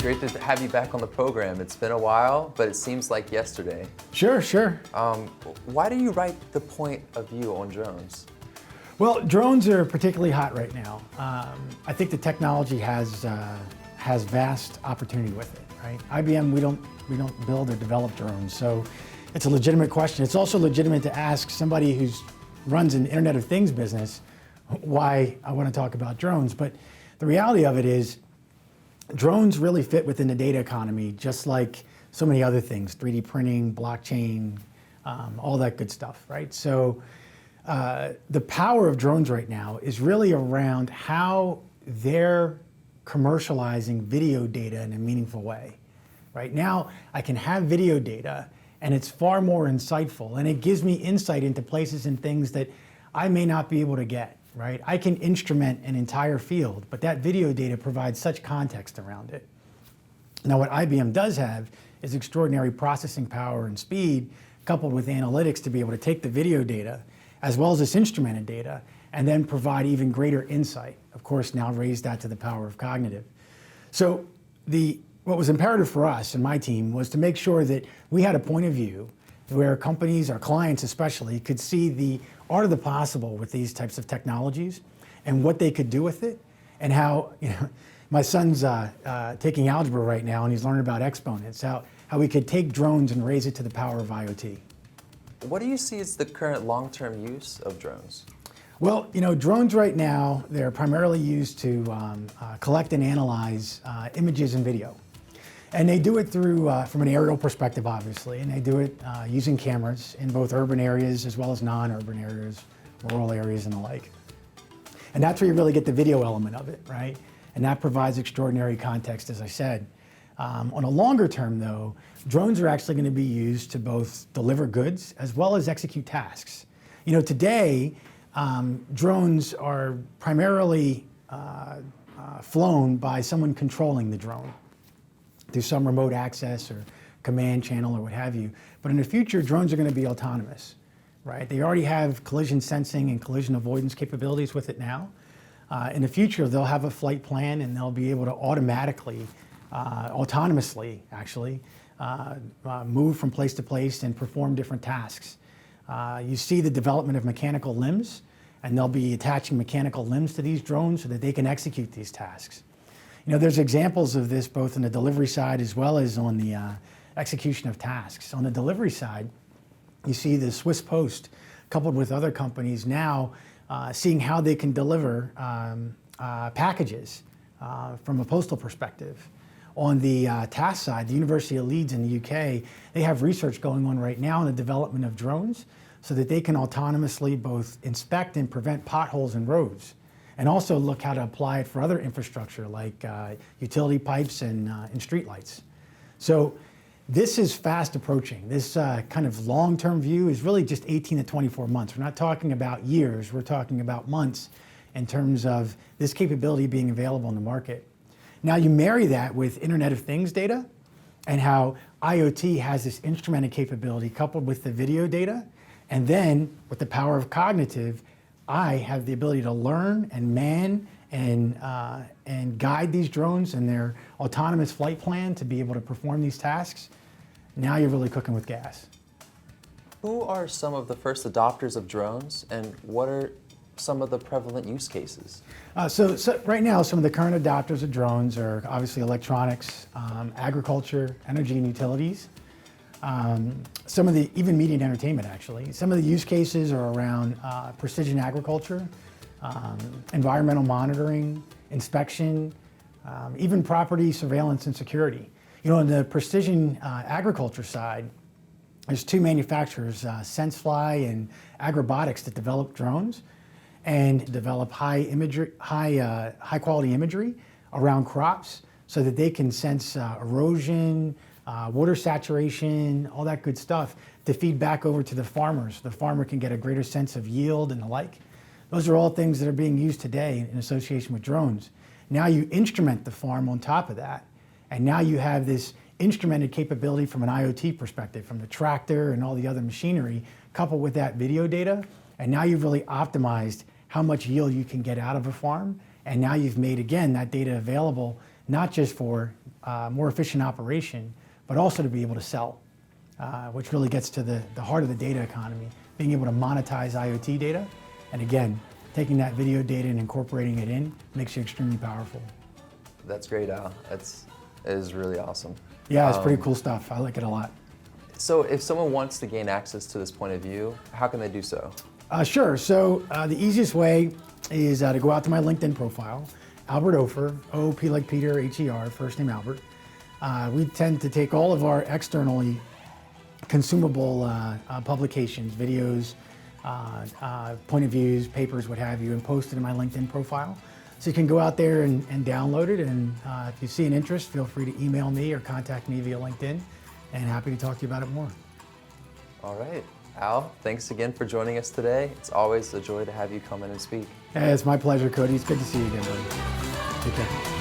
great to have you back on the program. It's been a while, but it seems like yesterday. Sure. Why do you write the point of view on drones? Well, drones are particularly hot right now. I think the technology has vast opportunity with it, right? IBM, we don't build or develop drones, so it's a legitimate question. It's also legitimate to ask somebody who runs an Internet of Things business why I want to talk about drones. But the reality of it is, drones really fit within the data economy, just like so many other things, 3D printing, blockchain, all that good stuff, right? So the power of drones right now is really around how they're commercializing video data in a meaningful way. Right now, I can have video data and it's far more insightful, and it gives me insight into places and things that I may not be able to get. Right? I can instrument an entire field, but that video data provides such context around it. Now, what IBM does have is extraordinary processing power and speed, coupled with analytics to be able to take the video data, as well as this instrumented data, and then provide even greater insight. Of course, now raise that to the power of cognitive. So what was imperative for us and my team was to make sure that we had a point of view where companies, our clients especially, could see the art of the possible with these types of technologies and what they could do with it, and how, my son's taking algebra right now and he's learning about exponents, how we could take drones and raise it to the power of IoT. What do you see as the current long-term use of drones? Well, drones right now, they're primarily used to collect and analyze images and video. And they do it through, from an aerial perspective, obviously, and they do it using cameras in both urban areas as well as non-urban areas, rural areas and the like. And that's where you really get the video element of it, right? And that provides extraordinary context, as I said. On a longer term, though, drones are actually going to be used to both deliver goods as well as execute tasks. Today, drones are primarily flown by someone controlling the drone through some remote access or command channel or what have you. But in the future, drones are going to be autonomous, right? They already have collision sensing and collision avoidance capabilities with it now. In the future, they'll have a flight plan and they'll be able to automatically, autonomously actually, move from place to place and perform different tasks. You see the development of mechanical limbs, and they'll be attaching mechanical limbs to these drones so that they can execute these tasks. There's examples of this both on the delivery side as well as on the execution of tasks. On the delivery side, you see the Swiss Post, coupled with other companies now, seeing how they can deliver packages from a postal perspective. On the task side, the University of Leeds in the UK, they have research going on right now in the development of drones so that they can autonomously both inspect and prevent potholes in roads, and also look how to apply it for other infrastructure like utility pipes and streetlights. So this is fast approaching. This kind of long-term view is really just 18 to 24 months. We're not talking about years, we're talking about months in terms of this capability being available in the market. Now you marry that with Internet of Things data and how IoT has this instrumented capability coupled with the video data, and then with the power of cognitive, I have the ability to learn and man and guide these drones in their autonomous flight plan to be able to perform these tasks. Now you're really cooking with gas. Who are some of the first adopters of drones, and what are some of the prevalent use cases? So right now, some of the current adopters of drones are obviously electronics, agriculture, energy and utilities. Some of the, even media and entertainment actually. Some of the use cases are around precision agriculture, environmental monitoring, inspection, even property surveillance and security. On the precision agriculture side, there's two manufacturers, SenseFly and Agrobotics, that develop drones and develop high quality imagery around crops so that they can sense erosion, water saturation, all that good stuff to feed back over to the farmers. The farmer can get a greater sense of yield and the like. Those are all things that are being used today in association with drones. Now you instrument the farm on top of that, and now you have this instrumented capability from an IoT perspective, from the tractor and all the other machinery, coupled with that video data, and now you've really optimized how much yield you can get out of a farm, and now you've made, again, that data available not just for more efficient operation, but also to be able to sell, which really gets to the heart of the data economy, being able to monetize IoT data. And again, taking that video data and incorporating it in makes you extremely powerful. That's great, Al. It is really awesome. Yeah, it's pretty cool stuff. I like it a lot. So if someone wants to gain access to this point of view, how can they do so? Sure. So the easiest way is to go out to my LinkedIn profile, Albert Ofer, O-O-P like Peter, H-E-R, first name Albert. We tend to take all of our externally consumable publications, videos, point of views, papers, what have you, and post it in my LinkedIn profile. So you can go out there and download it, and if you see an interest, feel free to email me or contact me via LinkedIn, and happy to talk to you about it more. All right. Al, thanks again for joining us today. It's always a joy to have you come in and speak. Hey, it's my pleasure, Cody. It's good to see you again, buddy. Take care.